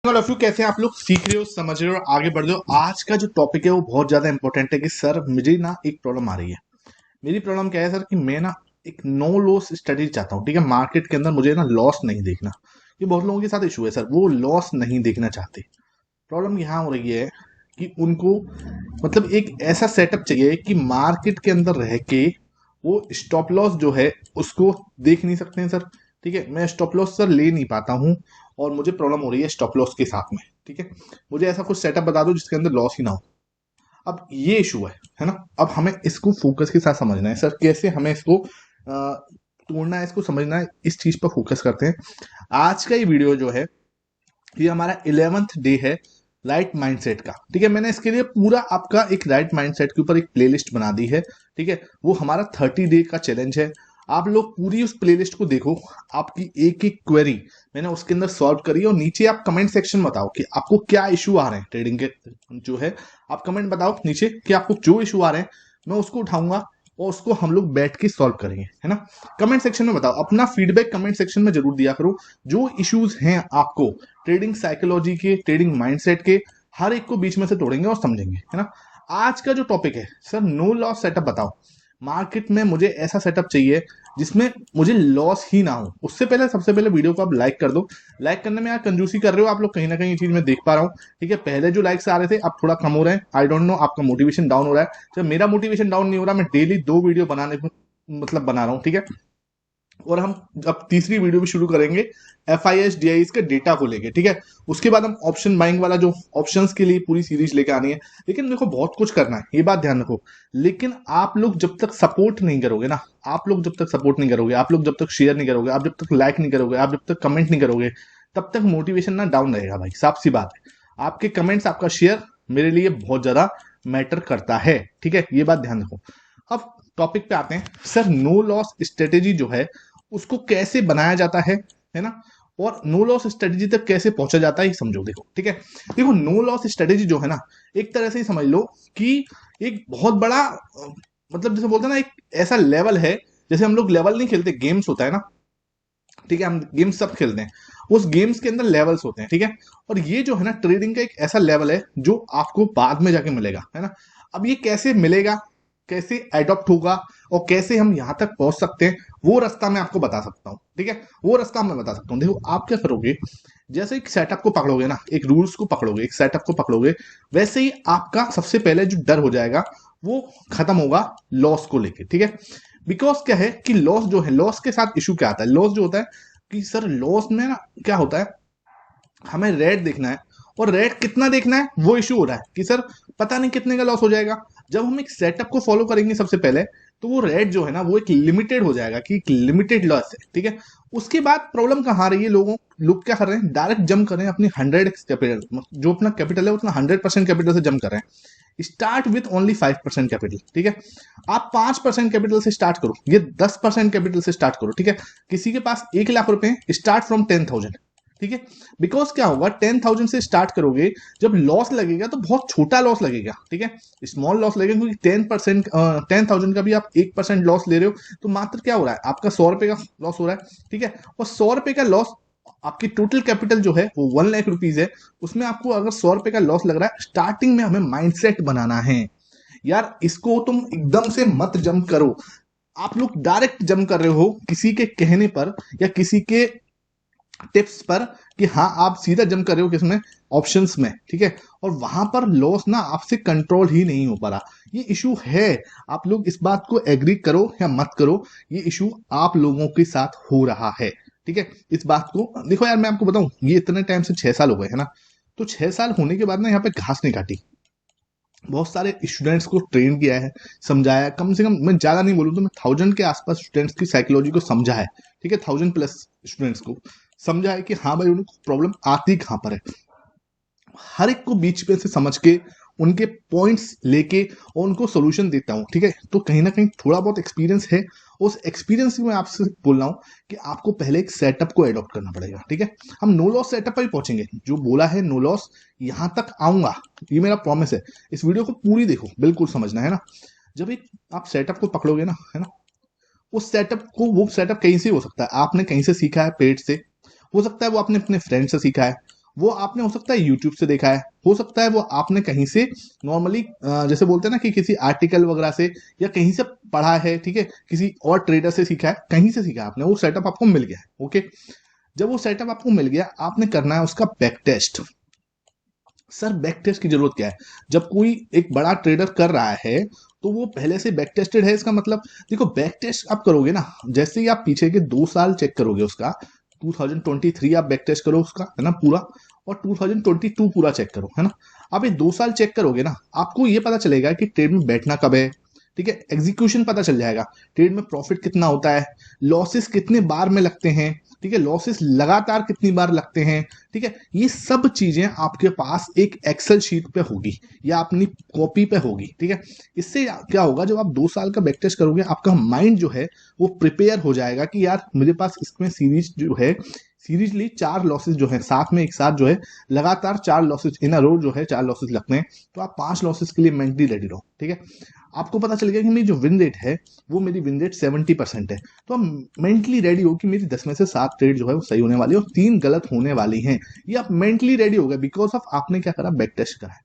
Of you कैसे हैं आप लोग सीख रहे हो समझ रहे हो और आगे बढ़ रहे हो। आज का जो टॉपिक है वो बहुत ज्यादा इंपॉर्टेंट है कि सर मुझे ना एक प्रॉब्लम आ रही है। मेरी प्रॉब्लम क्या है सर कि मैं ना एक नो लॉस स्ट्रेटेजी चाहता हूँ। ठीक है, मार्केट के अंदर मुझे ना लॉस नहीं देखना। ये बहुत लोगों के साथ इशू है सर, वो लॉस नहीं देखना चाहते। प्रॉब्लम यहाँ हो रही है कि उनको मतलब एक ऐसा सेटअप चाहिए कि मार्केट के अंदर रह के वो स्टॉप लॉस जो है उसको देख नहीं सकते हैं सर। ठीक है, मैं स्टॉप लॉस सर ले नहीं पाता हूँ और मुझे प्रॉब्लम हो रही है स्टॉप लॉस के साथ में। ठीक है, मुझे ऐसा कुछ सेटअप बता दो जिसके अंदर लॉस ही ना हो। अब ये इशू है ना। अब हमें इसको फोकस के साथ समझना है सर, कैसे हमें इसको तोड़ना है, इसको समझना है। इस चीज पर फोकस करते हैं। आज का ये वीडियो जो है ये हमारा 11th डे है राइट माइंडसेट का। ठीक है, मैंने इसके लिए पूरा आपका एक राइट माइंडसेट के ऊपर एक प्लेलिस्ट बना दी है। ठीक है, वो हमारा 30 डे का चैलेंज है। आप लोग पूरी उस प्लेलिस्ट को देखो, आपकी एक एक क्वेरी मैंने उसके अंदर सॉल्व करी है और नीचे आप कमेंट सेक्शन बताओ कि आपको क्या इशू आ रहे हैं ट्रेडिंग के जो है। आप कमेंट बताओ नीचे कि आपको जो इशू आ रहे हैं, मैं उसको उठाऊंगा और उसको हम लोग बैठ के सॉल्व करेंगे, है ना। कमेंट सेक्शन में बताओ, अपना फीडबैक कमेंट सेक्शन में जरूर दिया करो। जो इश्यूज हैं आपको ट्रेडिंग साइकोलॉजी के, ट्रेडिंग माइंडसेट के, हर एक को बीच में से तोड़ेंगे और समझेंगे, है ना। आज का जो टॉपिक है सर, नो लॉस सेटअप बताओ। मार्केट में मुझे ऐसा सेटअप चाहिए जिसमें मुझे लॉस ही ना हो। उससे पहले सबसे पहले वीडियो को आप लाइक कर दो। लाइक करने में यार कंजूसी कर रहे हो आप लोग, कहीं ना कहीं ये चीज मैं देख पा रहा हूँ। ठीक है, पहले जो लाइक्स आ रहे थे अब थोड़ा कम हो रहे हैं। आई डोंट नो, आपका मोटिवेशन डाउन हो रहा है। जब मेरा मोटिवेशन डाउन नहीं हो रहा, मैं डेली 2 वीडियो बनाने को मतलब बना रहा हूँ। ठीक है, और हम अब तीसरी वीडियो भी शुरू करेंगे FIS DIS के डेटा को लेके। ठीक है, उसके बाद हम ऑप्शन बाइंग वाला जो ऑप्शंस के लिए पूरी सीरीज लेके आनी है। लेकिन देखो बहुत कुछ करना है, ये बात ध्यान रखो। लेकिन आप लोग जब तक सपोर्ट नहीं करोगे ना, आप लोग जब तक सपोर्ट नहीं करोगे, आप लोग जब तक शेयर नहीं करोगे, आप जब तक लाइक नहीं करोगे, आप जब तक कमेंट नहीं करोगे, तब तक मोटिवेशन ना डाउन रहेगा भाई। साफ सी बात है, आपके कमेंट्स, आपका शेयर मेरे लिए बहुत ज्यादा मैटर करता है। ठीक है, ये बात ध्यान रखो। अब टॉपिक पे आते हैं सर, नो लॉस स्ट्रेटेजी जो है उसको कैसे बनाया जाता है ना। और नो लॉस स्ट्रेटेजी तक कैसे पहुंचा जाता है ये समझो। देखो ठीक है, देखो नो लॉस स्ट्रेटेजी जो है ना, एक तरह से ही समझ लो कि एक बहुत बड़ा मतलब जैसे बोलते हैं ना, एक ऐसा लेवल है। जैसे हम लोग लेवल नहीं खेलते, गेम्स होता है ना। ठीक है, हम गेम्स सब खेलते हैं, उस गेम्स के अंदर लेवल्स होते हैं। ठीक है, और ये जो है ना ट्रेडिंग का एक ऐसा लेवल है जो आपको बाद में जाके मिलेगा, है ना। अब ये कैसे मिलेगा, कैसे एडॉप्ट होगा और कैसे हम यहां तक पहुंच सकते हैं, वो रास्ता मैं आपको बता सकता हूँ। ठीक है, वो रास्ता मैं बता सकता हूँ। देखो आप क्या करोगे, जैसे एक सेटअप को पकड़ोगे ना, एक रूल्स को पकड़ोगे, एक सेटअप को पकड़ोगे, वैसे ही आपका सबसे पहले जो डर हो जाएगा वो खत्म होगा लॉस को लेके। ठीक है, बिकॉज क्या है कि लॉस जो है, लॉस के साथ इशू क्या आता है, लॉस जो होता है कि सर लॉस में ना क्या होता है, हमें रेट देखना है और रेट कितना देखना है, वो इशू हो रहा है कि सर पता नहीं कितने का लॉस हो जाएगा। जब हम एक सेटअप को फॉलो करेंगे सबसे पहले, तो वो रेट जो है ना वो एक लिमिटेड हो जाएगा कि एक लिमिटेड लॉस है। ठीक है, उसके बाद प्रॉब्लम कहाँ आ रही है, लोग क्या कर रहे हैं, डायरेक्ट जंप कर रहे हैं अपनी 100x कैपिटल, जो अपना कैपिटल है उतना 100% कैपिटल से जंप कर रहे हैं। Start with only 5% capital. ठीक है, आप 5% कैपिटल से स्टार्ट करो, ये 10% कैपिटल से स्टार्ट करो। ठीक है, किसी के पास 1 लाख रुपए, स्टार्ट फ्रॉम 10,000। ठीक है, बिकॉज क्या होगा, 10,000 से स्टार्ट करोगे, जब लॉस लगेगा तो बहुत छोटा लॉस लगेगा। ठीक है, स्मॉल लॉस लगेगा, क्योंकि 10,000 का भी आप 1% लॉस ले रहे हो, तो मात्र क्या हो रहा है, आपका 100 रुपए का लॉस हो रहा है। ठीक है, और 100 रुपए का लॉस, आपकी टोटल कैपिटल जो है वो 1 लाख रुपीज है, उसमें आपको अगर 100 रुपए का लॉस लग रहा है, स्टार्टिंग में हमें माइंडसेट बनाना है। यार इसको तुम एकदम से मत जंप करो। आप लोग डायरेक्ट जंप कर रहे हो किसी के कहने पर या किसी के टिप्स पर, कि हाँ आप सीधा जंप कर रहे हो किसमें, ऑप्शंस में। ठीक है, और वहां पर लॉस ना आपसे कंट्रोल ही नहीं हो पा रहा, ये इशू है। आप लोग इस बात को एग्री करो या मत करो, ये इशू आप लोगों के साथ हो रहा है। ठीक है, इस बात को देखो यार, मैं आपको बताऊं, ये इतने टाइम से 6 साल हो गए है ना, तो 6 साल होने के बाद ना यहाँ पे घास नहीं काटी। बहुत सारे स्टूडेंट्स को ट्रेन किया है, समझाया है। कम से कम मैं ज्यादा नहीं बोलूँ तो मैं 1000 के आसपास स्टूडेंट्स की साइकोलॉजी को समझा है। ठीक है, 1000+ स्टूडेंट्स को समझा है कि हाँ भाई उनको प्रॉब्लम आती कहाँ पर है। हर एक को बीच में से समझ के, उनके पॉइंट्स लेके और उनको सोल्यूशन देता हूँ। ठीक है, तो कहीं ना कहीं थोड़ा बहुत एक्सपीरियंस है, उस एक्सपीरियंस से मैं आपसे बोल रहा हूँ कि आपको पहले एक सेटअप को एडॉप्ट करना पड़ेगा। ठीक है, हम नो लॉस सेटअप पर ही पहुंचेंगे, जो बोला है नो लॉस, यहां तक आऊंगा, ये मेरा प्रॉमिस है। इस वीडियो को पूरी देखो, बिल्कुल समझना है ना। जब एक आप सेटअप को पकड़ोगे ना, है ना, उस सेटअप को, वो सेटअप कहीं से हो सकता है, आपने कहीं से सीखा है, पेट से हो सकता है, वो आपने अपने फ्रेंड से सीखा है, वो आपने हो सकता है यूट्यूब से देखा है, हो सकता है वो आपने कहीं से नॉर्मली जैसे बोलते हैं ना कि किसी आर्टिकल वगैरह से या कहीं से पढ़ा है, ठीक है, किसी और ट्रेडर से सीखा है, कहीं से सीखा है आपने, वो सेटअप आपको मिल गया है। ओके, जब वो सेटअप आपको मिल गया, आपने करना है उसका back test. Sir back test की जरूरत क्या है? जब कोई एक बड़ा ट्रेडर कर रहा है तो वो पहले से बैक टेस्टेड है, इसका मतलब देखो बैक टेस्ट आप करोगे ना, जैसे ही आप पीछे के 2 साल चेक करोगे उसका, 2023 आप बैक टेस्ट करो उसका, है ना, पूरा, और 2022 पूरा चेक करो, है ना। आप ये 2 साल चेक करोगे ना, आपको ये पता चलेगा कि ट्रेड में बैठना कब है, ठीक है, एग्जीक्यूशन पता चल जाएगा, ट्रेड में प्रॉफिट कितना होता है, लॉसेस कितने बार में लगते हैं, ठीक है, लॉसेस लगातार कितनी बार लगते हैं, ठीक है, ये सब चीजें आपके पास एक एक्सेल शीट पे होगी या अपनी कॉपी पे होगी, ठीक है। इससे क्या होगा, जब आप 2 साल का बैक टेस्ट करोगे, आपका माइंड जो है वो प्रिपेयर हो जाएगा कि यार मेरे पास इसमें सीरीज जो है, सीरीजली 4 लॉसेस जो है साथ में एक साथ जो है, लगातार 4 लॉसेस इन अ रो जो है 4 लॉसेस लगते हैं, तो आप 5 लॉसेस के लिए मेंटली रेडी रहो, ठीक है। आपको पता चल गया कि मेरी जो विन रेट है, वो मेरी विन रेट 70% है, तो आप मेंटली रेडी हो कि मेरी 10 में से 7 ट्रेड जो है वो सही होने वाली है और 3 गलत होने वाली हैं। ये आप मेंटली रेडी हो गए बिकॉज ऑफ आपने क्या करा, बैक टेस्ट करा है,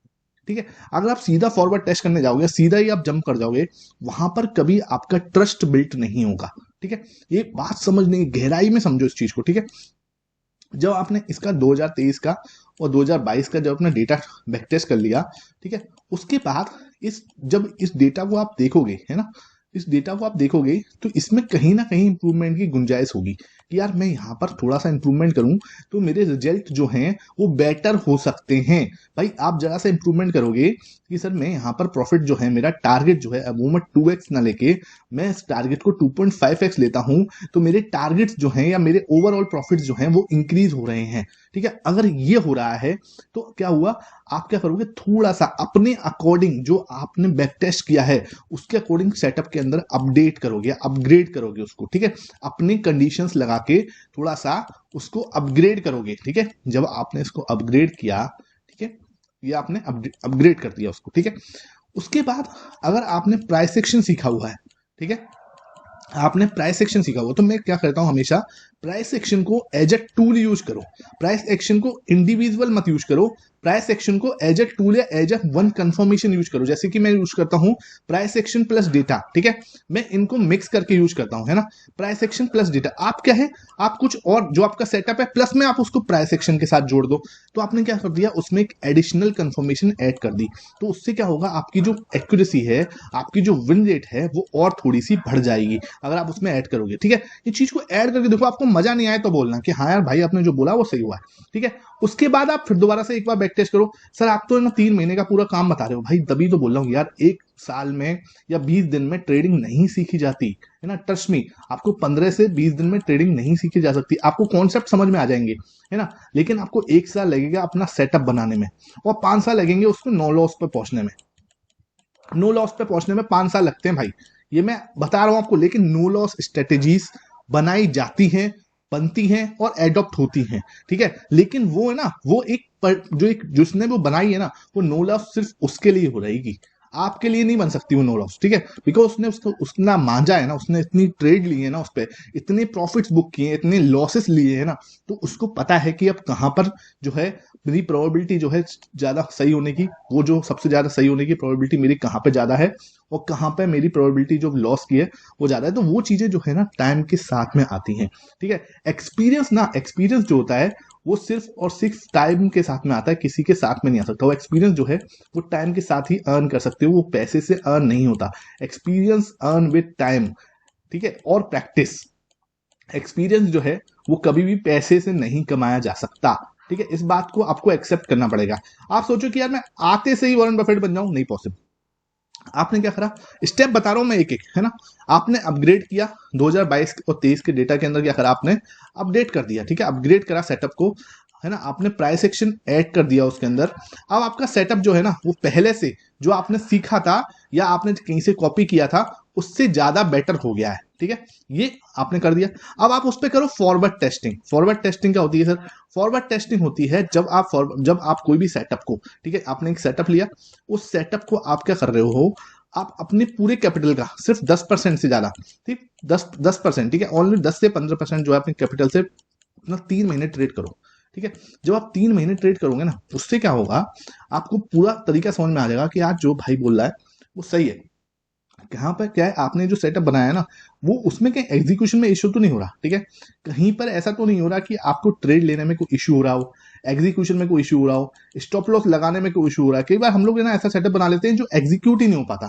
ठीक है। अगर आप सीधा फॉरवर्ड टेस्ट करने जाओगे, सीधा ही आप जंप कर जाओगे, वहां पर कभी आपका ट्रस्ट बिल्ट नहीं होगा, ठीक है। ये बात समझने की गहराई में समझो इस चीज को, ठीक है। जब आपने इसका 2023 का और 2022 का जब अपना डेटा बैक टेस्ट कर लिया, ठीक है, उसके बाद जब इस डेटा को आप देखोगे, है ना, इस डेटा को आप देखोगे तो इसमें कहीं ना कहीं इंप्रूवमेंट की गुंजाइश होगी कि यार मैं यहाँ पर थोड़ा सा इंप्रूवमेंट करूं तो मेरे रिजल्ट जो हैं वो बेटर हो सकते हैं। भाई आप जरा सा इंप्रूवमेंट करोगे कि सर मैं यहाँ पर प्रॉफिट जो है, मेरा टारगेट जो है, अब वो मैं 2x ना लेके मैं इस टारगेट को 2.5x लेता हूं, तो मेरे टारगेट्स जो हैं या मेरे ओवरऑल प्रॉफिट्स जो हैं वो इंक्रीज हो रहे हैं, ठीक है। अगर ये हो रहा है तो क्या हुआ, आप क्या करोगे, थोड़ा सा अपने अकॉर्डिंग जो आपने बैक टेस्ट किया है उसके अकॉर्डिंग सेटअप के अंदर अपडेट करोगे, अपग्रेड करोगे उसको, ठीक है, अपनी कंडीशंस लगा के थोड़ा सा उसको अपग्रेड करोगे, ठीक है। जब आपने इसको अपग्रेड किया, ठीक है, ये आपने अपग्रेड कर दिया उसको, ठीक है। उसके बाद अगर आपने प्राइस एक्शन सीखा हुआ है, ठीक है, आपने प्राइस एक्शन सीखा हुआ, तो मैं क्या करता हूं हमेशा, प्राइस एक्शन को एज अ टूल यूज करो, प्राइस एक्शन को इंडिविजुअल मत यूज करो, प्राइस एक्शन को एज अ टूल या as a one confirmation use करो। जैसे कि मैं यूज करता हूं प्राइस एक्शन प्लस डेटा, ठीक है, मैं इनको मिक्स करके यूज करता हूं, है ना, प्राइस एक्शन प्लस डेटा। आप क्या है, आप कुछ और जो आपका सेटअप है प्लस में आप उसको प्राइस एक्शन के साथ जोड़ दो, तो आपने क्या कर दिया, उसमें एक एडिशनल कंफर्मेशन ऐड कर दी, तो उससे क्या होगा, आपकी जो एक्यूरेसी है, आपकी जो विन रेट है वो और थोड़ी सी बढ़ जाएगी अगर आप उसमें ऐड करोगे, ठीक है। ये चीज को ऐड करके देखो, आपको मजा नहीं आए तो बोलना कि हाँ यार भाई आपने जो बोला वो सही हुआ है, ठीक है। उसके बाद आप फिर दोबारा से एक बार बैक टेस्ट करो। सर आप तो ना 3 महीने का पूरा काम बता रहे हो, भाई तभी तो बोल रहा हूँ यार, 1 साल में या 20 दिन में ट्रेडिंग नहीं सीखी जाती, है ना, ट्रस्ट मी, आपको 15 से 20 दिन में ट्रेडिंग नहीं सीखी जा सकती, आपको कॉन्सेप्ट समझ में आ जाएंगे, है ना, लेकिन आपको 1 साल लगेगा अपना सेटअप बनाने में और 5 साल लगेंगे उसको नो लॉस पे पहुंचने में। नो लॉस पे पहुंचने में 5 साल लगते हैं भाई, ये मैं बता रहा हूं आपको, लेकिन नो लॉस स्ट्रेटेजीज बनाई जाती हैं, बनती हैं और एडॉप्ट होती हैं, ठीक है। लेकिन वो है ना, वो एक जिसने वो बनाई है ना, वो नो लॉस सिर्फ उसके लिए हो रहेगी, आपके लिए नहीं बन सकती वो नो लॉस, ठीक है। बिकॉज उसने उसको उतना मांझा है ना, उसने इतनी ट्रेड ली है ना, उस पर इतने प्रॉफिट्स बुक किए हैं, इतने लॉसेस लिए हैं ना, तो उसको पता है कि अब कहां पर जो है मेरी प्रोबेबिलिटी जो है ज्यादा सही होने की, वो जो सबसे ज्यादा सही होने की प्रोबेबिलिटी मेरी कहाँ पे ज्यादा है और कहाँ पे मेरी प्रोबेबिलिटी जो लॉस की है वो ज्यादा है। तो वो चीजें जो है ना टाइम के साथ में आती हैं, ठीक है। एक्सपीरियंस जो होता है वो सिर्फ और सिर्फ टाइम के साथ में आता है, किसी के साथ में नहीं आ सकता। वो एक्सपीरियंस जो है वो टाइम के साथ ही अर्न कर सकते हो, वो पैसे से अर्न नहीं होता। एक्सपीरियंस अर्न विद टाइम, ठीक है, और प्रैक्टिस। एक्सपीरियंस जो है वो कभी भी पैसे से नहीं कमाया जा सकता, ठीक है, इस बात को आपको एक्सेप्ट करना पड़ेगा। आप सोचो कि यार मैं आते से ही वॉरेन बफेट बन जाऊं, नहीं पॉसिबल। आपने क्या करा, स्टेप बता रहा हूं मैं एक एक, है ना। आपने अपग्रेड किया 2022 और 23 के डेटा के अंदर, क्या करा आपने, अपडेट कर दिया, ठीक है, अपग्रेड करा सेटअप को, है ना, आपने प्राइस सेक्शन ऐड कर दिया उसके अंदर। अब आपका सेटअप जो है ना वो पहले से जो आपने सीखा था या आपने कहीं से कॉपी किया था उससे ज्यादा बेटर हो गया है, ठीक है, ये आपने कर दिया। अब आप उस पर करो फॉरवर्ड टेस्टिंग। फॉरवर्ड टेस्टिंग क्या होती है सर, फॉरवर्ड टेस्टिंग होती है जब आप कोई भी सेटअप को, ठीक है, आपने एक सेटअप लिया, उस सेटअप को आप क्या कर रहे हो, आप अपने पूरे कैपिटल का सिर्फ 10% से ज्यादा, ठीक, 10%, ठीक है, ओनली 10 से 15% जो है अपने कैपिटल से अपना 3 महीने ट्रेड करो, ठीक है। जब आप 3 महीने ट्रेड करोगे ना, उससे क्या होगा, आपको पूरा तरीका समझ में आ जाएगा कि आज जो भाई बोल रहा है वो सही है। यहाँ पर क्या है, आपने जो सेटअप बनाया है ना, वो उसमें क्या एग्जीक्यूशन में इश्यू तो नहीं हो रहा, ठीक है। कहीं पर ऐसा तो नहीं हो रहा कि आपको ट्रेड लेने में कोई इश्यू हो रहा हो, एग्जीक्यूशन में कोई इश्यू हो रहा हो, स्टॉप लॉस लगाने में कोई इश्यू हो रहा है। कई बार हम लोग है ना ऐसा सेटअप बना लेते हैं जो एग्जीक्यूट ही नहीं हो पाता।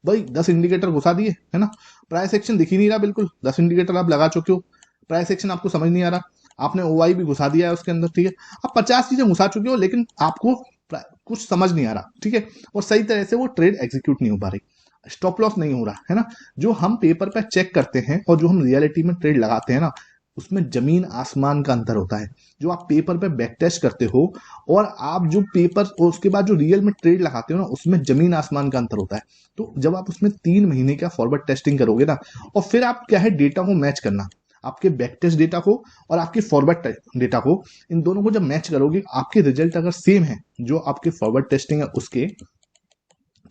भाई 10 इंडिकेटर घुसा दिए है ना, प्राइस एक्शन दिख ही नहीं रहा, बिल्कुल 10 इंडिकेटर आप लगा चुके हो, प्राइस एक्शन आपको समझ नहीं आ रहा, आपने ओवाई भी घुसा दिया है उसके अंदर, ठीक है। आप 50 चीजें घुसा चुके हो, लेकिन आपको कुछ समझ नहीं आ रहा, ठीक है। और सही तरह से वो ट्रेड एग्जीक्यूट नहीं हो पा रही, स्टॉप लॉस नहीं हो रहा है ना। जो हम पेपर पे चेक करते हैं और जो हम रियलिटी में ट्रेड लगाते हैं ना, उसमें जमीन आसमान का अंतर होता है। जो आप पेपर पे बैक टेस्ट करते हो और आप जो पेपर और उसके बाद जो रियल में ट्रेड लगाते हो ना, उसमें जमीन आसमान का अंतर होता है। तो जब आप उसमें 3 महीने का फॉरवर्ड टेस्टिंग करोगे ना, और फिर आप क्या है डेटा को मैच करना, आपके बैक टेस्ट डेटा को और आपके फॉरवर्ड डेटा को, इन दोनों को जब मैच करोगे, आपके रिजल्ट अगर सेम है जो आपके फॉरवर्ड टेस्टिंग है उसके,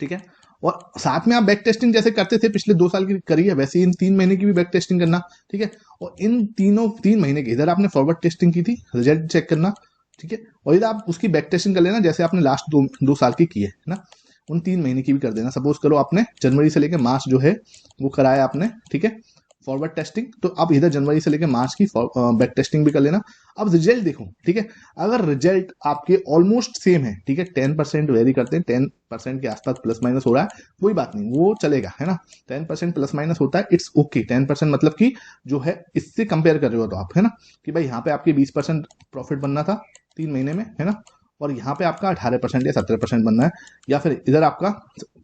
ठीक है, और साथ में आप बैक टेस्टिंग जैसे करते थे पिछले 2 साल की करी है, वैसे इन 3 महीने की भी बैक टेस्टिंग करना, ठीक है। और इन 3 महीने की इधर आपने फॉरवर्ड टेस्टिंग की थी, रिजल्ट चेक करना, ठीक है। और इधर आप उसकी बैक टेस्टिंग कर लेना जैसे आपने लास्ट 2 साल की की है ना, उन 3 महीने की भी कर देना। सपोज करो आपने जनवरी से लेकर मार्च जो है वो कराया आपने, ठीक है, फॉरवर्ड टेस्टिंग, तो आप इधर जनवरी से लेकर मार्च की बैक टेस्टिंग भी कर लेना। अब रिजल्ट देखो, ठीक है। अगर रिजल्ट आपके ऑलमोस्ट सेम है, ठीक है, 10% वेरी करते हैं, 10% के आसपास प्लस माइनस हो रहा है, कोई बात नहीं, वो चलेगा, है ना। 10% प्लस माइनस होता है, इट्स ओके। 10% मतलब कि जो है इससे कंपेयर कर रहे हो तो आप, है ना, कि भाई यहाँ पे आपकी 20% प्रॉफिट बनना था 3 महीने में, है ना, और यहाँ पे आपका 18% या 17% बनना है, या फिर इधर आपका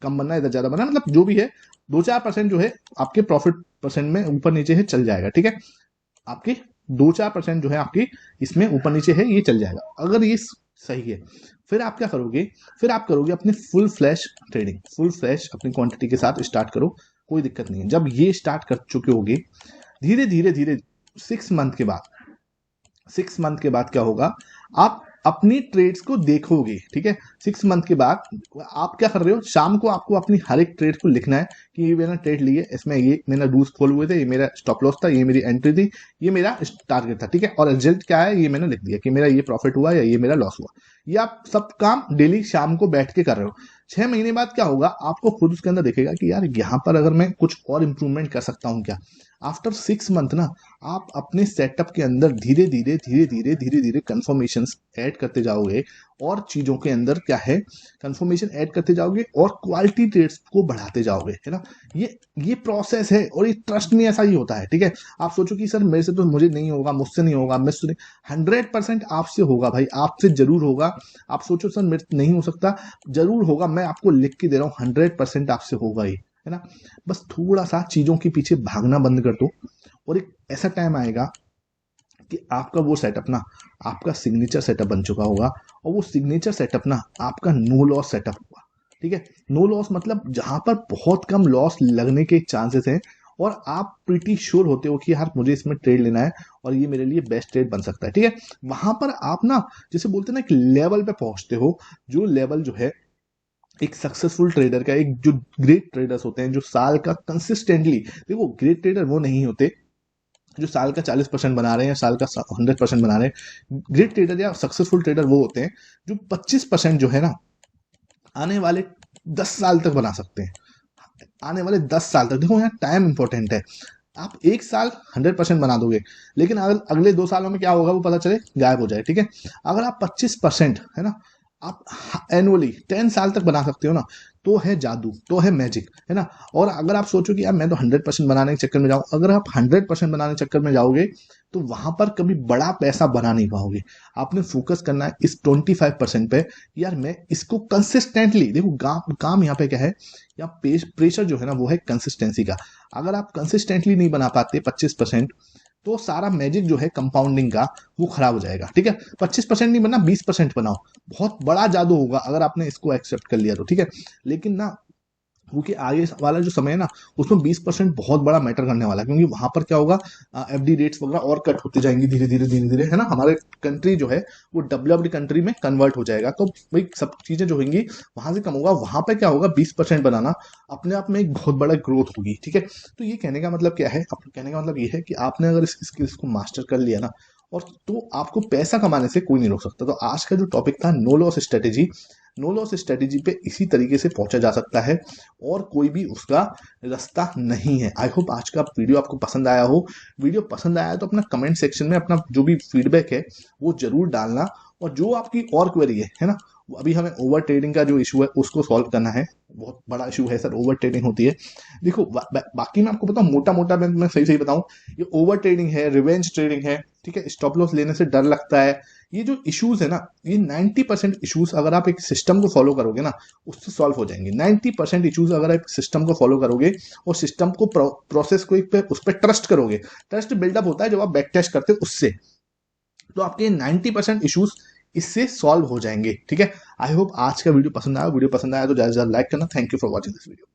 कम बनना है, इधर ज्यादा बनना है, मतलब जो भी है 2-4% जो है आपके प्रॉफिट परसेंट में ऊपर नीचे है, चल जाएगा, ठीक है। आपके 2-4% जो है आपकी इसमें ऊपर नीचे है, ये चल जाएगा अगर ये सही है। फिर आप क्या करोगे, फिर आप करोगे अपनी full flash trading, full flash अपनी क्वांटिटी के साथ स्टार्ट करो, कोई दिक्कत नहीं है। जब ये स्टार्ट कर चुके होगे, धीरे धीरे धीरे 6 मंथ के बाद, 6 मंथ के बाद क्या होगा, आप अपनी ट्रेड्स को देखोगे, ठीक है। 6 मंथ के बाद आप क्या कर रहे हो, शाम को आपको अपनी हर एक ट्रेड को लिखना है कि ये मैंने ट्रेड ली है, इसमें ये मैंने रूल्स फॉलो हुए थे, ये मेरा स्टॉप लॉस था, ये मेरी एंट्री थी, ये मेरा टारगेट था, ठीक है। और रिजल्ट क्या है ये मैंने लिख दिया कि मेरा ये प्रॉफिट हुआ या ये मेरा लॉस हुआ। ये आप सब काम डेली शाम को बैठ के कर रहे हो। 6 महीने बाद क्या होगा, आपको खुद उसके अंदर दिखेगा कि यार यहाँ पर अगर मैं कुछ और इंप्रूवमेंट कर सकता हूँ क्या। आफ्टर 6 मंथ ना, आप अपने सेटअप के अंदर धीरे धीरे धीरे धीरे धीरे धीरे कंफर्मेशन ऐड करते जाओगे, और चीजों के अंदर क्या है, कंफर्मेशन ऐड करते जाओगे और क्वालिटी ट्रेड्स को बढ़ाते जाओगे, है ना। ये प्रोसेस है, और ये ट्रस्ट में ऐसा ही होता है, ठीक है। आप सोचो कि सर मेरे से तो मुझे नहीं होगा, मुझसे नहीं होगा, मुझसे नहीं, 100% आपसे होगा भाई, आपसे जरूर होगा। आप सोचो सर मेरे से नहीं हो सकता, जरूर होगा, मैं आपको लिख के दे रहा हूँ, 100% आपसे होगा ही, है ना। बस थोड़ा सा चीजों के पीछे भागना बंद कर दो, और एक ऐसा टाइम आएगा कि आपका वो सेटअप ना आपका सिग्नेचर सेटअप बन चुका होगा, और वो सिग्नेचर सेटअप ना आपका नो लॉस सेटअप होगा, ठीक है। नो लॉस मतलब जहां पर बहुत कम लॉस लगने के चांसेस हैं, और आप प्रीटी श्योर होते हो कि यार मुझे इसमें ट्रेड लेना है और ये मेरे लिए बेस्ट ट्रेड बन सकता है, ठीक है। वहां पर आप ना जैसे बोलते हैं ना, एक लेवल पे पहुंचते हो, जो लेवल जो है एक सक्सेसफुल ट्रेडर का, एक जो ग्रेट ट्रेडर्स होते हैं जो साल का कंसिस्टेंटली, देखो ग्रेट ट्रेडर वो नहीं होते जो साल का 40% बना रहे हैं या साल का 100% बना रहे हैं। ग्रेट ट्रेडर या सक्सेसफुल ट्रेडर वो होते हैं जो 25% जो है ना आने वाले 10 साल तक बना सकते हैं। आने वाले 10 साल तक, देखो यहाँ टाइम इंपॉर्टेंट है। आप एक साल 100% बना दोगे, लेकिन अगर अगले 2 सालों में क्या होगा वो पता चले गायब हो जाए, ठीक है। अगर आप 25% है ना, आप एनुअली 10 साल तक बना सकते हो ना, तो है जादू, तो है मैजिक, है ना। और अगर आप सोचो कि यार मैं तो 100% बनाने के चक्कर में जाऊं, अगर आप 100% बनाने के चक्कर में जाओगे तो वहां पर कभी बड़ा पैसा बना नहीं पाओगे। आपने फोकस करना है इस 25% पे, यार मैं इसको कंसिस्टेंटली, देखो काम यहाँ पे क्या है, या प्रेशर जो है ना वो है कंसिस्टेंसी का। अगर आप कंसिस्टेंटली नहीं बना पाते 25%, तो सारा मैजिक जो है कंपाउंडिंग का वो खराब हो जाएगा, ठीक है। 25% नहीं बना, 20% बनाओ, बहुत बड़ा जादू होगा अगर आपने इसको एक्सेप्ट कर लिया तो, ठीक है। लेकिन ना, क्योंकि आगे वाला जो समय है ना, उसमें 20% बहुत बड़ा मैटर करने वाला है, क्योंकि वहां पर क्या होगा, एफडी रेट्स वगैरह और कट होती जाएंगी धीरे धीरे धीरे धीरे, है ना। हमारे कंट्री जो है वो डेवलप्ड कंट्री में कन्वर्ट हो जाएगा, तो भाई सब चीजें जो होंगी वहां से कम होगा। वहां पे क्या होगा, 20% बनाना अपने आप में एक बहुत बड़ा ग्रोथ होगी, ठीक है। तो ये कहने का मतलब क्या है, कहने का मतलब ये है कि आपने अगर इस स्किल्स को मास्टर कर लिया ना, और तो आपको पैसा कमाने से कोई नहीं रोक सकता। तो आज का जो टॉपिक था no loss strategy, no loss strategy पे इसी तरीके से पहुंचा जा सकता है और कोई भी उसका रास्ता नहीं है। आई होप आज का वीडियो आपको पसंद आया हो। वीडियो पसंद आया तो अपना कमेंट सेक्शन में अपना जो भी फीडबैक है वो जरूर डालना, और जो आपकी और क्वेरी है ना, अभी हमें ओवर ट्रेडिंग का जो इशू है उसको सॉल्व करना है। बहुत बड़ा इशू है सर, ओवर ट्रेडिंग होती है। देखो बाकी मैं आपको बताऊं, मोटा मोटा मैं सही सही बताऊं, ये ओवर ट्रेडिंग है, रिवेंज ट्रेडिंग है, ठीक है, स्टॉप लॉस लेने से डर लगता है, ये जो इश्यूज है ना, ये 90% इश्यूज अगर आप एक सिस्टम को फॉलो करोगे ना उससे सॉल्व हो जाएंगे। 90% इश्यूज अगर आप सिस्टम को फॉलो करोगे और सिस्टम को प्रोसेस को एक पे उस पर ट्रस्ट करोगे, ट्रस्ट बिल्डअप होता है जब आप बैक टेस्ट करते हो उससे, तो आपके 90% इश्यूज इससे सॉल्व हो जाएंगे। ठीक है, आई होप आज का वीडियो पसंद आया। वीडियो पसंद आया तो ज्यादा से ज्यादा लाइक करना। Thank you for watching this video.